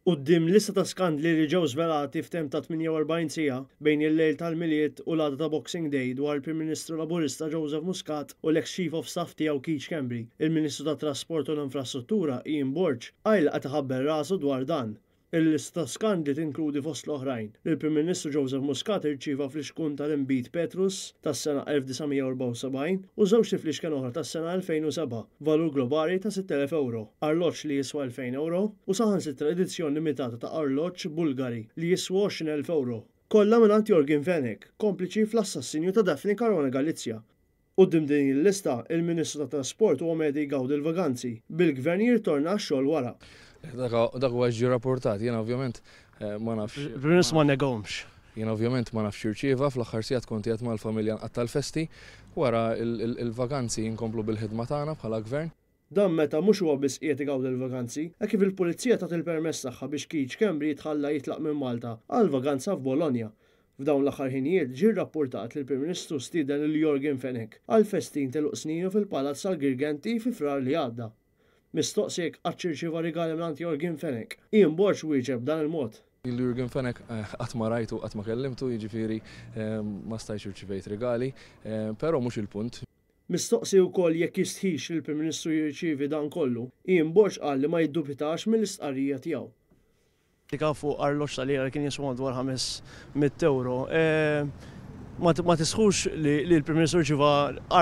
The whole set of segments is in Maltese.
Quddiem lista ta' skandli li ġew żvelati f'temp ta' 48 siegħa bejn il-lejl tal-miliet u l-għada ta' Boxing Day dwar il-Prim Ministru Laburista Joseph Muscat u l-ex Chief of Staff tiegħu Keith Schembri, il-Ministru tat-Trasport u l-Infrastruttura Ian Borg qal qed iħabber rasu dwar dan. Il-lista ta' skandli tinkludi fost l-oħrajn li l-Prim Ministru Joseph Muscat irċieva fl-ixkun tal-Imbit Petrus tas-sena 1974 u żewġ tiflixken oħra tas-sena 2007 valur globali ta' 6,000 euro, arloġġ li jiswa 2,000 euro u saħansitra edizzjoni limitata ta' arloġġ Bulgari li jiswa 20,000 euro. Kollha mingħand Jorgen Fenek, kompliċi fl-assassinju ta' Daphne Caruana Galizia. Quddiem din il-lista, il-Ministru tat Trasport huwa medi jgawdi l-vaganzi bil-Gvern jirtorna għax-xogħol wara. Dak huwa ġi rapportat, jiena ovvjament ma nafx. Il-Prim ma negomx. Jiena ovvjament ma nafx irċieva fl-aħħar sigħat kont qiegħed mal-familja nqatt tal-festi wara il-vaganzi nkomplu bil-ħidma tagħna bħala gvern. Dan meta mhux huwa biss qiegħed igawdi l-vaganzi, hekk kif il-Pulizija tat il-permess tagħha biex Keith Schembri jitħalla jitlaq minn Malta għal vaganza f'Bologna. F'dawn l-aħħar ħinijiet ġie rrappurtat li l-Prim Ministru stieden lil Jorgen Fenek għal festin telq sninu fil-Palazz tal-Girgenti fi frar li għadda. Mistoqsik għaċ-ċirċieva rigali mingħand Jorgen Fenek. Ian Borg wieġeb dan il-mod. Il-Jorgen Fenek qatt ma rajtu qatt ma kellimtu, jiġifieri ma stajtx irċivejt rigali, però mhux il-punt. Mistoqsi wkoll jekk jistħix li l-Prim Ministru jirċievi dan kollu, Ian Borg qal li ma jiddubitax mill-istqarrija tiegħu. Tika fuq arloġġ tal-ira kien jiswa dwar 500 euro. Ma tisħux li l-Prim Ministru rċieva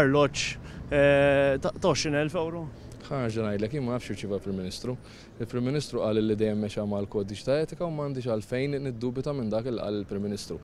arloġġ ta' 20,000 euro? Ħarġa ngħidlek jien ma nafx irċieva l-Prim Ministru. Il-Prim Ministru qal li dejjem mexa mal-kodiċ ta' etika u m'għandix għalfejn niddubita minn dak li qal il-Prim Ministru.